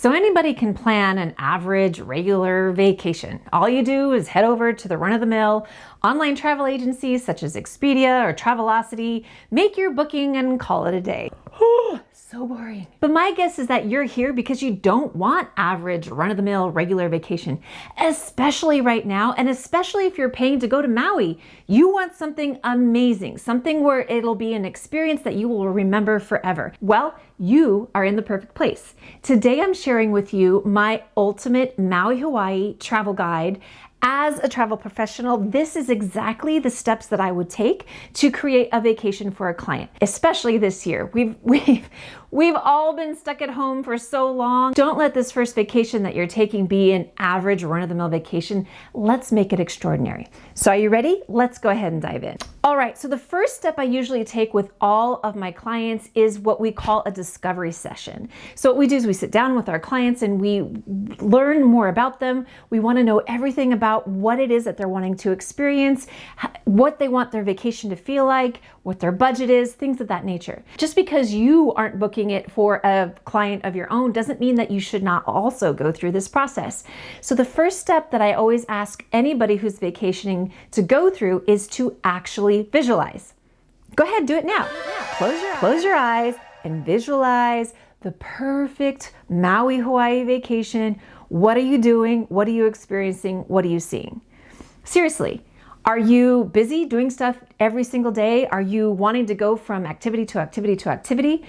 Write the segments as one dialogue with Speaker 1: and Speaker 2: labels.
Speaker 1: So anybody can plan an average, regular vacation. All you do is head over to the run-of-the-mill online travel agencies such as Expedia or Travelocity, make your booking and call it a day. So boring. But my guess is that you're here because you don't want average, run-of-the-mill, regular vacation, especially right now, and especially if you're paying to go to Maui. You want something amazing, something where it'll be an experience that you will remember forever. Well, you are in the perfect place. Today I'm sharing with you my ultimate Maui Hawaii travel guide. As a travel professional, this is exactly the steps that I would take to create a vacation for a client, especially this year. We've all been stuck at home for so long. Don't let this first vacation that you're taking be an average run-of-the-mill vacation. Let's make it extraordinary. So are you ready? Let's go ahead and dive in. All right, so the first step I usually take with all of my clients is what we call a discovery session. So what we do is we sit down with our clients and we learn more about them. We want to know everything about what it is that they're wanting to experience, what they want their vacation to feel like, what their budget is, things of that nature. Just because you aren't booking it for a client of your own doesn't mean that you should not also go through this process. So the first step that I always ask anybody who's vacationing to go through is to actually visualize. Go ahead, do it now. Close your eyes and visualize the perfect Maui Hawaii vacation. What are you doing? What are you experiencing? What are you seeing? Seriously, are you busy doing stuff every single day? Are you wanting to go from activity to activity to activity?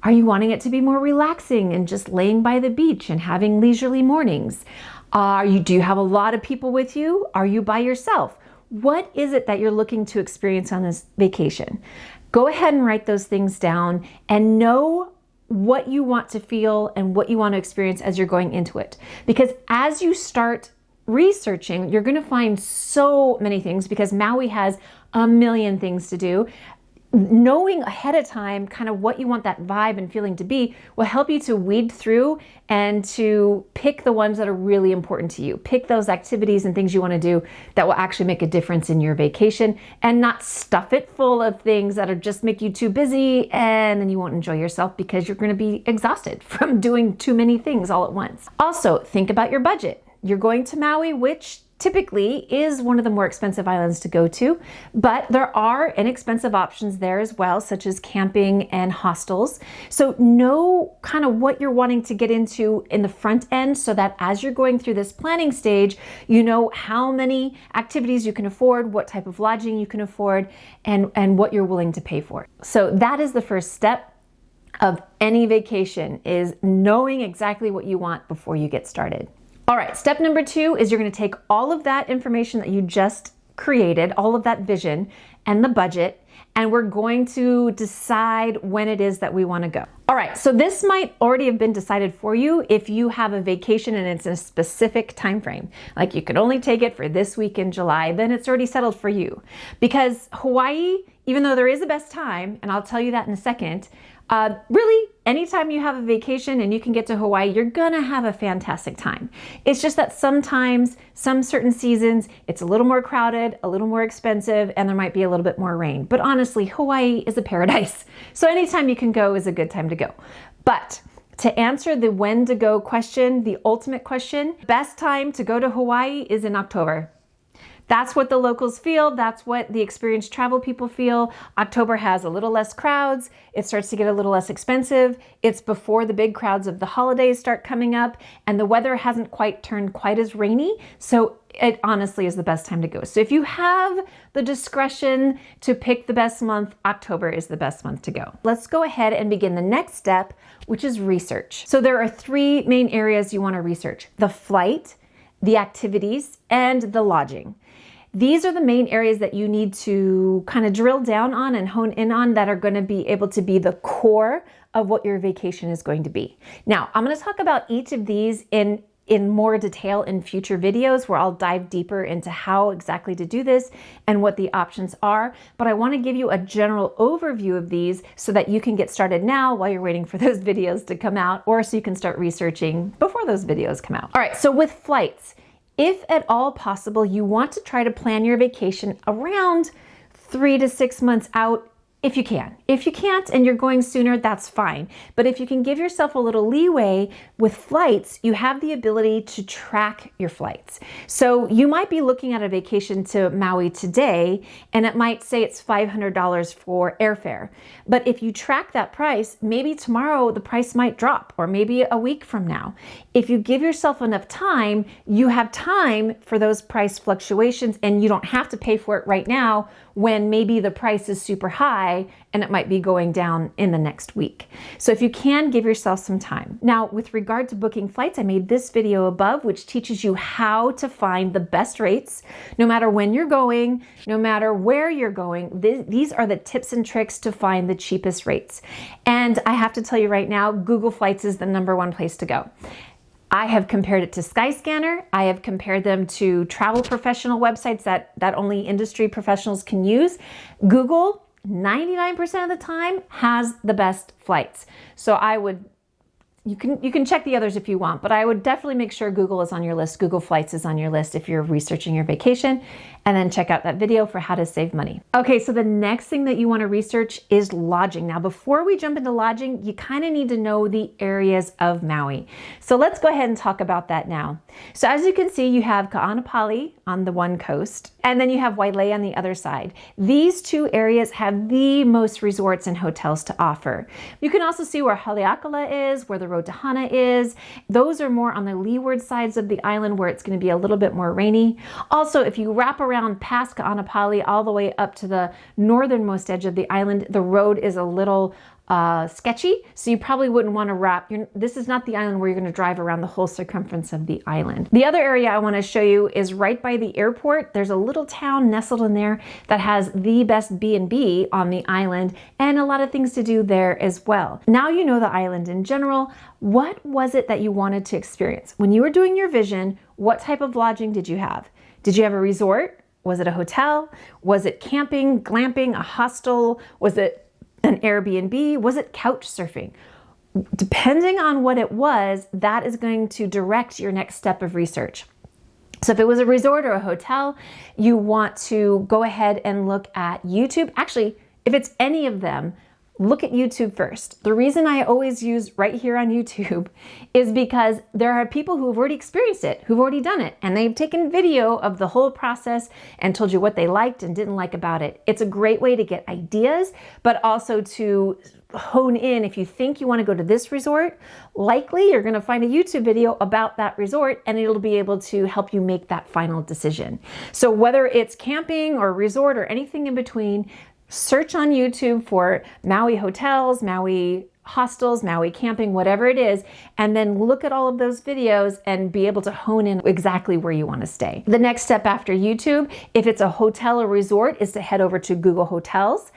Speaker 1: Are you wanting it to be more relaxing and just laying by the beach and having leisurely mornings? Do you have a lot of people with you? Are you by yourself? What is it that you're looking to experience on this vacation? Go ahead and write those things down and know what you want to feel and what you want to experience as you're going into it. Because as you start researching, you're going to find so many things because Maui has a million things to do. Knowing ahead of time kind of what you want that vibe and feeling to be will help you to weed through and to pick the ones that are really important to you. Pick those activities and things you want to do that will actually make a difference in your vacation and not stuff it full of things that are just make you too busy and then you won't enjoy yourself because you're going to be exhausted from doing too many things all at once. Also, think about your budget. You're going to Maui, which typically is one of the more expensive islands to go to, but there are inexpensive options there as well, such as camping and hostels. So know kind of what you're wanting to get into in the front end so that as you're going through this planning stage, you know how many activities you can afford, what type of lodging you can afford, and what you're willing to pay for. So that is the first step of any vacation, is knowing exactly what you want before you get started. All right, step number 2 is you're going to take all of that information that you just created, all of that vision and the budget, and we're going to decide when it is that we want to go. All right, so this might already have been decided for you if you have a vacation and it's in a specific time frame. Like you could only take it for this week in July, then it's already settled for you. Because Hawaii, even though there is a best time, and I'll tell you that in a second, really, anytime you have a vacation and you can get to Hawaii, you're gonna have a fantastic time. It's just that sometimes, some certain seasons, it's a little more crowded, a little more expensive, and there might be a little bit more rain. But honestly, Hawaii is a paradise. So anytime you can go is a good time to go. But to answer the when to go question, the ultimate question, best time to go to Hawaii is in October. That's what the locals feel. That's what the experienced travel people feel. October has a little less crowds. It starts to get a little less expensive. It's before the big crowds of the holidays start coming up and the weather hasn't quite turned quite as rainy. So it honestly is the best time to go. So if you have the discretion to pick the best month, October is the best month to go. Let's go ahead and begin the next step, which is research. So there are 3 main areas you want to research: the flight, the activities, and the lodging. These are the main areas that you need to kind of drill down on and hone in on that are going to be able to be the core of what your vacation is going to be. Now, I'm going to talk about each of these in more detail in future videos where I'll dive deeper into how exactly to do this and what the options are. But I want to give you a general overview of these so that you can get started now while you're waiting for those videos to come out, or so you can start researching before those videos come out. All right, so with flights, if at all possible, you want to try to plan your vacation around 3 to 6 months out if you can. If you can't and you're going sooner, that's fine. But if you can give yourself a little leeway with flights, you have the ability to track your flights. So you might be looking at a vacation to Maui today, and it might say it's $500 for airfare. But if you track that price, maybe tomorrow the price might drop, or maybe a week from now. If you give yourself enough time, you have time for those price fluctuations, and you don't have to pay for it right now when maybe the price is super high and it might be going down in the next week. So if you can, give yourself some time. Now, with regard to booking flights, I made this video above, which teaches you how to find the best rates, no matter when you're going, no matter where you're going. These are the tips and tricks to find the cheapest rates. And I have to tell you right now, Google Flights is the #1 place to go. I have compared it to Skyscanner. I have compared them to travel professional websites that only industry professionals can use. Google, 99% of the time, has the best flights. So you can check the others if you want, but I would definitely make sure Google is on your list. Google Flights is on your list if you're researching your vacation, and then check out that video for how to save money. Okay, so the next thing that you want to research is lodging. Now, before we jump into lodging, you kind of need to know the areas of Maui. So let's go ahead and talk about that now. So as you can see, you have Ka'anapali on the one coast, and then you have Wailea on the other side. These two areas have the most resorts and hotels to offer. You can also see where Haleakala is, where the Rotahana is. Those are more on the leeward sides of the island where it's going to be a little bit more rainy. Also, if you wrap around past Ka'anapali all the way up to the northernmost edge of the island, the road is a little sketchy, so you probably wouldn't want to wrap. This is not the island where you're going to drive around the whole circumference of the island. The other area I want to show you is right by the airport. There's a little town nestled in there that has the best B&B on the island and a lot of things to do there as well. Now you know the island in general. What was it that you wanted to experience? When you were doing your vision, what type of lodging did you have? Did you have a resort? Was it a hotel? Was it camping, glamping, a hostel? Was it an Airbnb? Was it couch surfing? Depending on what it was, that is going to direct your next step of research. So if it was a resort or a hotel, you want to go ahead and look at YouTube. Actually, if it's any of them, look at YouTube first. The reason I always use right here on YouTube is because there are people who have already experienced it, who've already done it, and they've taken video of the whole process and told you what they liked and didn't like about it. It's a great way to get ideas, but also to hone in. If you think you want to go to this resort, likely you're going to find a YouTube video about that resort and it'll be able to help you make that final decision. So whether it's camping or resort or anything in between, search on YouTube for Maui hotels, Maui hostels, Maui camping, whatever it is, and then look at all of those videos and be able to hone in exactly where you want to stay. The next step after YouTube, if it's a hotel or resort, is to head over to Google Hotels.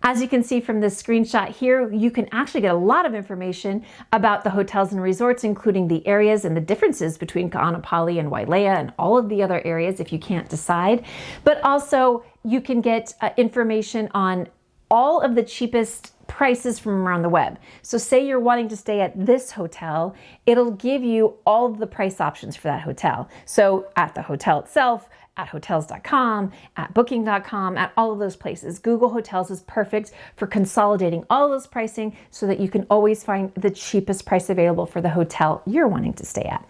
Speaker 1: As you can see from this screenshot here, you can actually get a lot of information about the hotels and resorts, including the areas and the differences between Ka'anapali and Wailea and all of the other areas if you can't decide. But also you can get information on all of the cheapest prices from around the web. So say you're wanting to stay at this hotel, it'll give you all of the price options for that hotel. So at the hotel itself, at hotels.com, at booking.com, at all of those places. Google Hotels is perfect for consolidating all of those pricing so that you can always find the cheapest price available for the hotel you're wanting to stay at.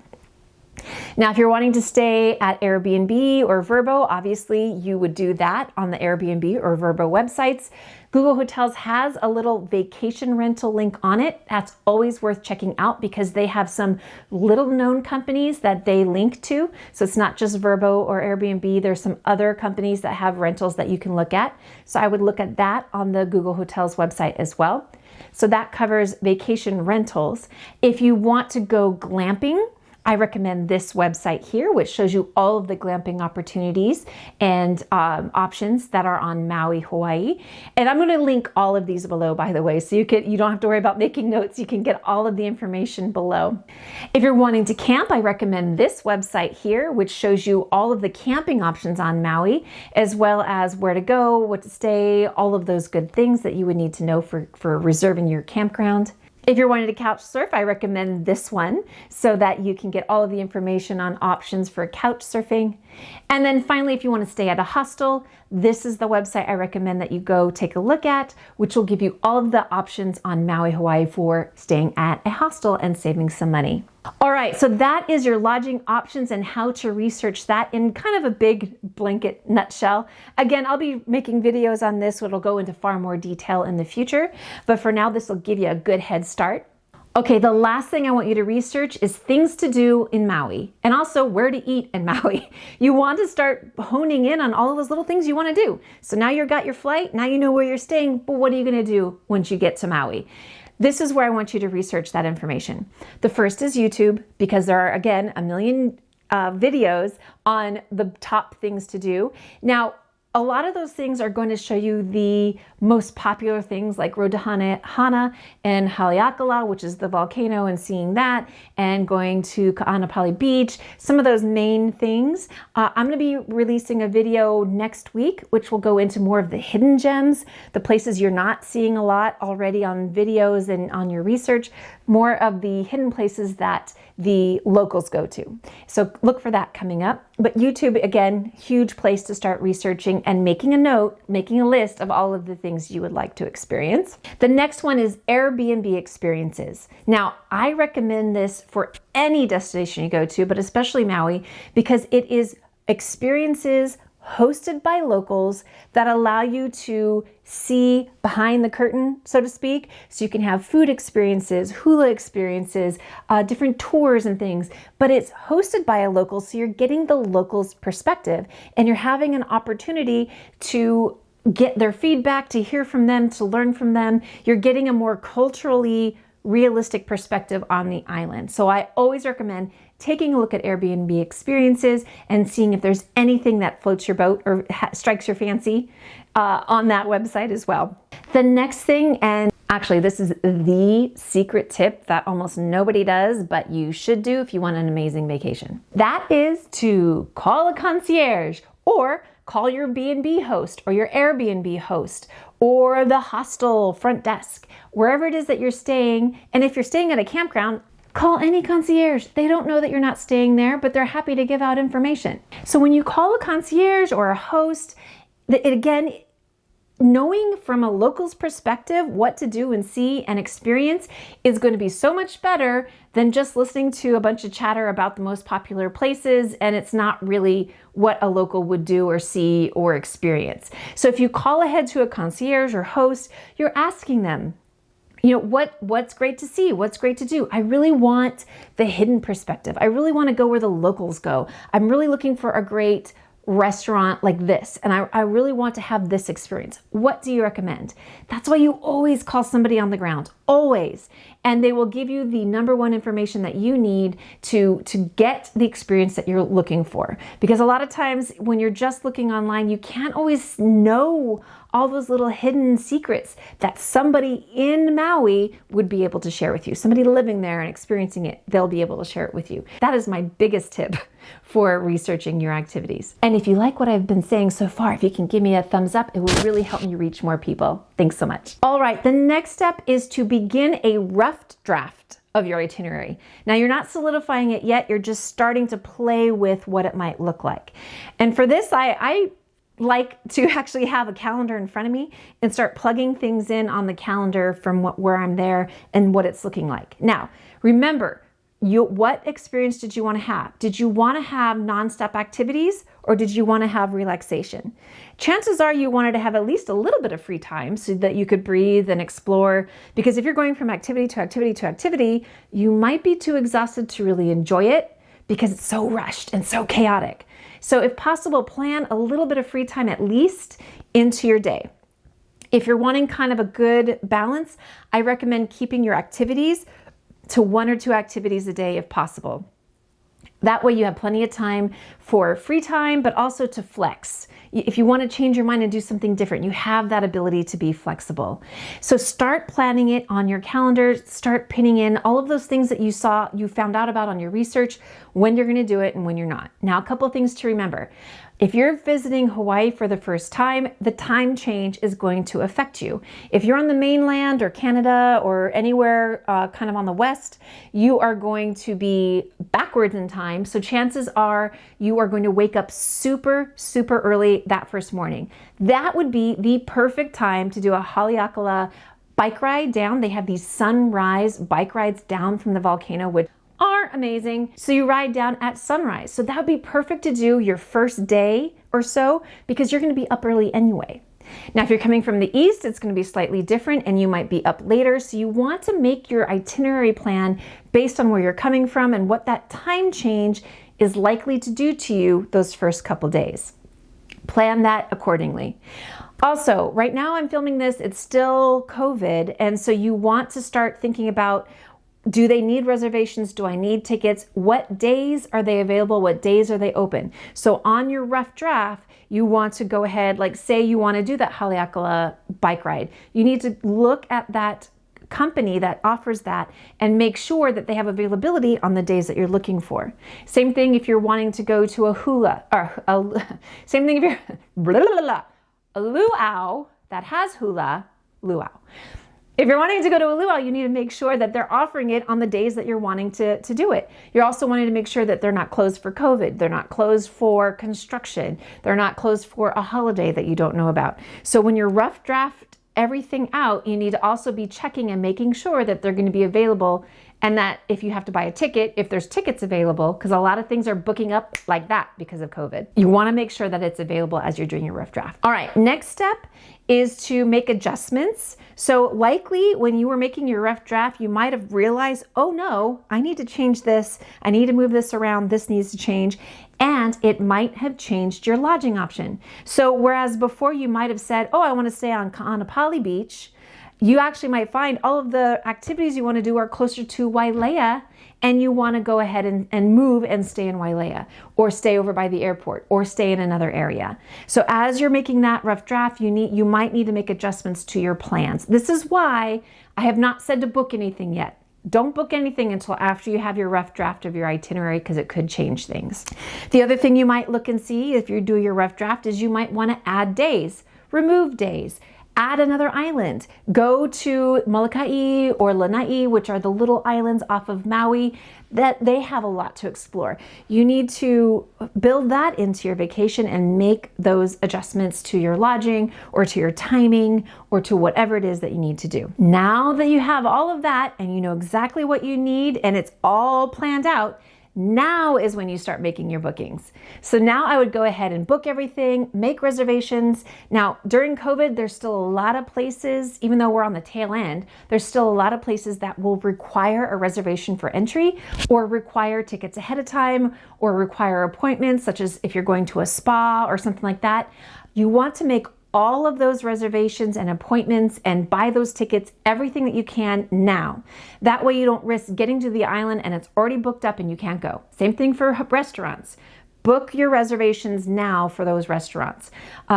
Speaker 1: Now, if you're wanting to stay at Airbnb or Vrbo, obviously you would do that on the Airbnb or Vrbo websites. Google Hotels has a little vacation rental link on it. That's always worth checking out because they have some little known companies that they link to. So it's not just Vrbo or Airbnb. There's some other companies that have rentals that you can look at. So I would look at that on the Google Hotels website as well. So that covers vacation rentals. If you want to go glamping, I recommend this website here, which shows you all of the glamping opportunities and options that are on Maui, Hawaii. And I'm going to link all of these below, by the way, so you don't have to worry about making notes. You can get all of the information below. If you're wanting to camp, I recommend this website here, which shows you all of the camping options on Maui, as well as where to go, what to stay, all of those good things that you would need to know for reserving your campground. If you're wanting to couch surf, I recommend this one so that you can get all of the information on options for couch surfing. And then finally, if you want to stay at a hostel, this is the website I recommend that you go take a look at, which will give you all of the options on Maui, Hawaii for staying at a hostel and saving some money. All right, so that is your lodging options and how to research that in kind of a big blanket nutshell. Again, I'll be making videos on this, which will go into far more detail in the future, but for now, this will give you a good head start. Okay, the last thing I want you to research is things to do in Maui and also where to eat in Maui. You want to start honing in on all of those little things you want to do. So now you've got your flight, now you know where you're staying, but what are you going to do once you get to Maui? This is where I want you to research that information. The first is YouTube, because there are, again, a million videos on the top things to do. Now, a lot of those things are going to show you the most popular things like Road to Hana and Haleakala, which is the volcano, and seeing that, and going to Ka'anapali Beach, some of those main things. I'm going to be releasing a video next week, which will go into more of the hidden gems, the places you're not seeing a lot already on videos and on your research, more of the hidden places that the locals go to. So look for that coming up. But YouTube, again, huge place to start researching and making a note, making a list of all of the things you would like to experience. The next one is Airbnb experiences. Now, I recommend this for any destination you go to, but especially Maui, because it is experiences hosted by locals that allow you to see behind the curtain, so to speak. So you can have food experiences, hula experiences, different tours and things, but it's hosted by a local, so you're getting the locals' perspective and you're having an opportunity to get their feedback, to hear from them, to learn from them. You're getting a more culturally realistic perspective on the island. So I always recommend taking a look at Airbnb experiences and seeing if there's anything that floats your boat or strikes your fancy on that website as well. The next thing, and actually this is the secret tip that almost nobody does, but you should do if you want an amazing vacation. That is to call a concierge or call your B&B host or your Airbnb host or the hostel front desk, wherever it is that you're staying. And if you're staying at a campground, call any concierge. They don't know that you're not staying there, but they're happy to give out information. So when you call a concierge or a host, again, knowing from a local's perspective what to do and see and experience is going to be so much better than just listening to a bunch of chatter about the most popular places, and it's not really what a local would do or see or experience. So if you call ahead to a concierge or host, you're asking them, you know, what's great to see? What's great to do? I really want the hidden perspective. I really want to go where the locals go. I'm really looking for a great restaurant like this, and I really want to have this experience. What do you recommend? That's why you always call somebody on the ground, always. And they will give you the number one information that you need to get the experience that you're looking for. Because a lot of times when you're just looking online, you can't always know all those little hidden secrets that somebody in Maui would be able to share with you. Somebody living there and experiencing it, they'll be able to share it with you. That is my biggest tip for researching your activities. And if you like what I've been saying so far, if you can give me a thumbs up, it will really help me reach more people. Thanks so much. All right, the next step is to begin a rough draft of your itinerary. Now you're not solidifying it yet, you're just starting to play with what it might look like. And for this, I like to actually have a calendar in front of me and start plugging things in on the calendar from where I'm there and what it's looking like. Now, remember, what experience did you want to have? Did you want to have nonstop activities or did you want to have relaxation? Chances are you wanted to have at least a little bit of free time so that you could breathe and explore, because if you're going from activity to activity to activity, you might be too exhausted to really enjoy it because it's so rushed and so chaotic. So if possible, plan a little bit of free time at least into your day. If you're wanting kind of a good balance, I recommend keeping your activities to 1 or 2 activities a day if possible. That way you have plenty of time for free time, but also to flex. If you want to change your mind and do something different, you have that ability to be flexible. So start planning it on your calendar, start pinning in all of those things that you found out about on your research, when you're going to do it and when you're not. Now, a couple of things to remember. If you're visiting Hawaii for the first time, the time change is going to affect you. If you're on the mainland or Canada or anywhere kind of on the west, you are going to be backwards in time time. So chances are you are going to wake up super, super early that first morning. That would be the perfect time to do a Haleakala bike ride down. They have these sunrise bike rides down from the volcano, which are amazing. So you ride down at sunrise. So that would be perfect to do your first day or so because you're going to be up early anyway. Now, if you're coming from the east, it's going to be slightly different and you might be up later. So you want to make your itinerary plan based on where you're coming from and what that time change is likely to do to you those first couple days. Plan that accordingly. Also, right now I'm filming this, it's still COVID. And so you want to start thinking about, do they need reservations? Do I need tickets? What days are they available? What days are they open? So on your rough draft, you want to go ahead, like say you want to do that Haleakala bike ride. You need to look at that company that offers that and make sure that they have availability on the days that you're looking for. Same thing if you're wanting to go to same thing if you're a luau that has hula, luau. If you're wanting to go to a luau, you need to make sure that they're offering it on the days that you're wanting to do it. You're also wanting to make sure that they're not closed for COVID. They're not closed for construction. They're not closed for a holiday that you don't know about. So when you're rough draft everything out, you need to also be checking and making sure that they're going to be available, and that if you have to buy a ticket, if there's tickets available, because a lot of things are booking up like that because of COVID. You want to make sure that it's available as you're doing your rough draft. All right, next step is to make adjustments. So likely when you were making your rough draft, you might have realized, oh no, I need to change this. I need to move this around. This needs to change. And it might have changed your lodging option. So whereas before you might have said, oh, I want to stay on Ka'anapali Beach, you actually might find all of the activities you want to do are closer to Wailea, and you want to go ahead and move and stay in Wailea, or stay over by the airport, or stay in another area. So as you're making that rough draft, you might need to make adjustments to your plans. This is why I have not said to book anything yet. Don't book anything until after you have your rough draft of your itinerary, because it could change things. The other thing you might look and see if you do your rough draft is you might want to add days, remove days, add another island. Go to Molokai or Lanai, which are the little islands off of Maui, that they have a lot to explore. You need to build that into your vacation and make those adjustments to your lodging or to your timing or to whatever it is that you need to do. Now that you have all of that and you know exactly what you need and it's all planned out, now is when you start making your bookings. So now I would go ahead and book everything, make reservations. Now, during COVID, there's still a lot of places, even though we're on the tail end, there's still a lot of places that will require a reservation for entry or require tickets ahead of time or require appointments, such as if you're going to a spa or something like that. You want to make all of those reservations and appointments and buy those tickets, everything that you can now. That way you don't risk getting to the island and it's already booked up and you can't go. Same thing for restaurants. Book your reservations now for those restaurants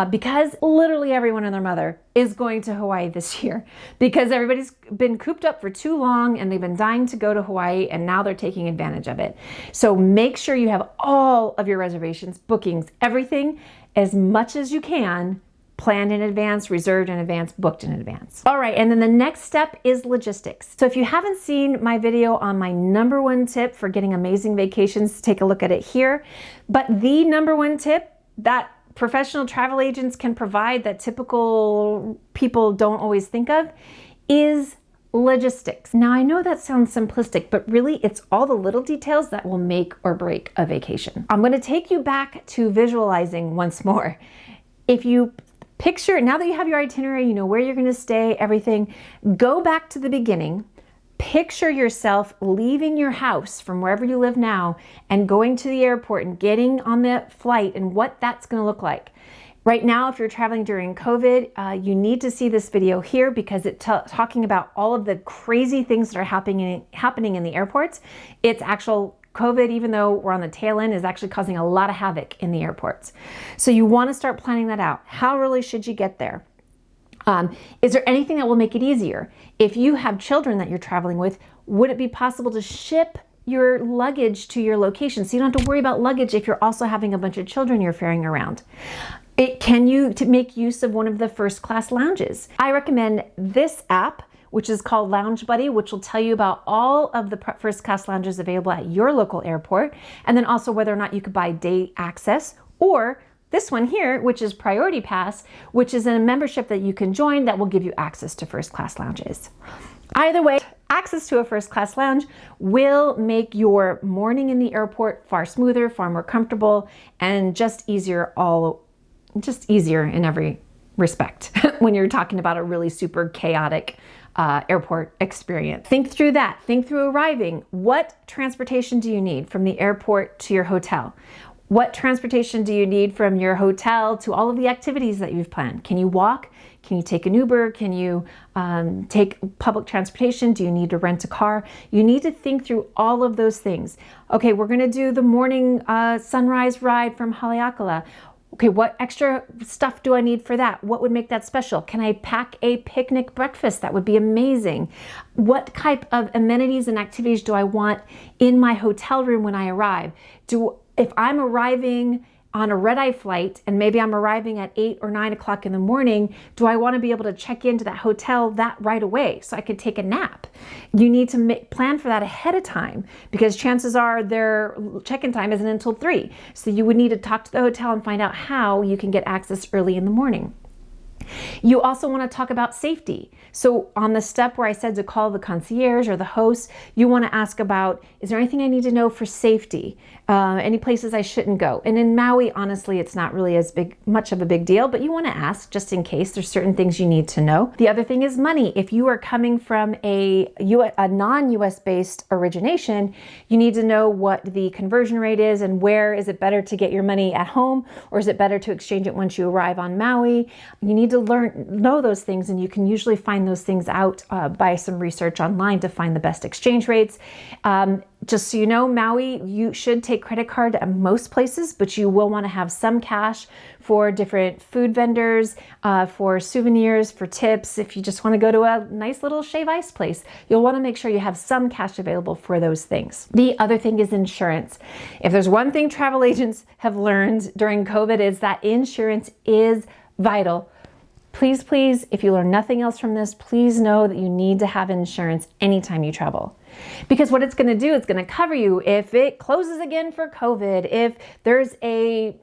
Speaker 1: because literally everyone and their mother is going to Hawaii this year because everybody's been cooped up for too long and they've been dying to go to Hawaii and now they're taking advantage of it. So make sure you have all of your reservations, bookings, everything as much as you can planned in advance, reserved in advance, booked in advance. All right, and then the next step is logistics. So if you haven't seen my video on my #1 tip for getting amazing vacations, take a look at it here. But the #1 tip that professional travel agents can provide that typical people don't always think of is logistics. Now I know that sounds simplistic, but really it's all the little details that will make or break a vacation. I'm going to take you back to visualizing once more. If you picture, now that you have your itinerary, you know where you're going to stay, everything, go back to the beginning. Picture yourself leaving your house from wherever you live now and going to the airport and getting on the flight and what that's going to look like. Right now, if you're traveling during COVID, you need to see this video here because it's talking about all of the crazy things that are happening in the airports. It's actual COVID, even though we're on the tail end, is actually causing a lot of havoc in the airports. So you want to start planning that out. How early should you get there? Is there anything that will make it easier? If you have children that you're traveling with, would it be possible to ship your luggage to your location so you don't have to worry about luggage if you're also having a bunch of children you're ferrying around? Can you make use of one of the first class lounges? I recommend this app, which is called Lounge Buddy, which will tell you about all of the first class lounges available at your local airport, and then also whether or not you could buy day access, or this one here, which is Priority Pass, which is a membership that you can join that will give you access to first class lounges. Either way, access to a first class lounge will make your morning in the airport far smoother, far more comfortable, and just easier in every respect when you're talking about a really super chaotic airport experience. Think through that. Think through arriving. What transportation do you need from the airport to your hotel? What transportation do you need from your hotel to all of the activities that you've planned? Can you walk? Can you take an Uber? Can you take public transportation? Do you need to rent a car? You need to think through all of those things. Okay, we're going to do the morning sunrise ride from Haleakala. Okay, what extra stuff do I need for that? What would make that special? Can I pack a picnic breakfast? That would be amazing. What type of amenities and activities do I want in my hotel room when I arrive? If I'm arriving on a red-eye flight and maybe I'm arriving at 8 or 9 o'clock in the morning, do I want to be able to check into that hotel that right away so I could take a nap? You need to plan for that ahead of time, because chances are their check-in time isn't until 3. So you would need to talk to the hotel and find out how you can get access early in the morning. You also want to talk about safety. So on the step where I said to call the concierge or the host, you want to ask about, is there anything I need to know for safety? Any places I shouldn't go? And in Maui, honestly, it's not really much of a big deal, but you want to ask just in case there's certain things you need to know. The other thing is money. If you are coming from a non-US based origination, you need to know what the conversion rate is and where is it better to get your money at home, or is it better to exchange it once you arrive on Maui? You need to know those things, and you can usually find those things out by some research online to find the best exchange rates. Just so you know, Maui, you should take credit card at most places, but you will want to have some cash for different food vendors, for souvenirs, for tips. If you just want to go to a nice little shave ice place, you'll want to make sure you have some cash available for those things. The other thing is insurance. If there's one thing travel agents have learned during COVID, is that insurance is vital. Please, please, if you learn nothing else from this, please know that you need to have insurance anytime you travel. Because what it's going to do, it's going to cover you if it closes again for COVID, if there's a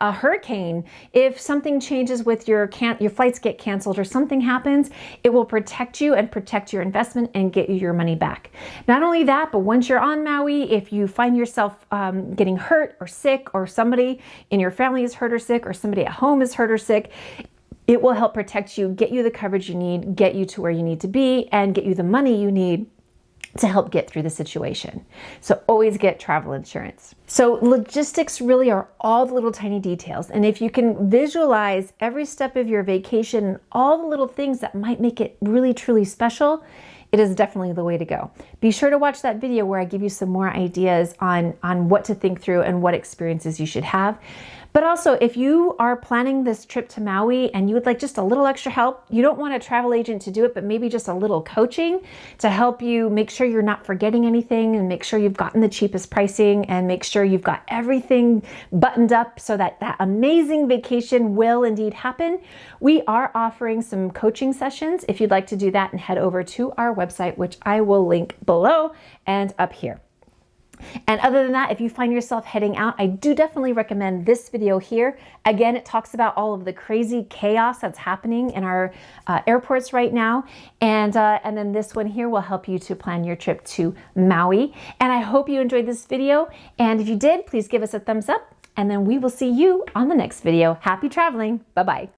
Speaker 1: hurricane, if something changes with your flights get canceled or something happens, it will protect you and protect your investment and get you your money back. Not only that, but once you're on Maui, if you find yourself getting hurt or sick, or somebody in your family is hurt or sick, or somebody at home is hurt or sick, it will help protect you, get you the coverage you need, get you to where you need to be, and get you the money you need to help get through the situation. So always get travel insurance. So logistics really are all the little tiny details. And if you can visualize every step of your vacation and all the little things that might make it really, truly special, it is definitely the way to go. Be sure to watch that video where I give you some more ideas on what to think through and what experiences you should have. But also, if you are planning this trip to Maui and you would like just a little extra help, you don't want a travel agent to do it, but maybe just a little coaching to help you make sure you're not forgetting anything, and make sure you've gotten the cheapest pricing, and make sure you've got everything buttoned up so that that amazing vacation will indeed happen, we are offering some coaching sessions. If you'd like to do that, and head over to our website, which I will link below and up here. And other than that, if you find yourself heading out, I do definitely recommend this video here. Again, it talks about all of the crazy chaos that's happening in our airports right now. And then this one here will help you to plan your trip to Maui. And I hope you enjoyed this video. And if you did, please give us a thumbs up. And then we will see you on the next video. Happy traveling. Bye-bye.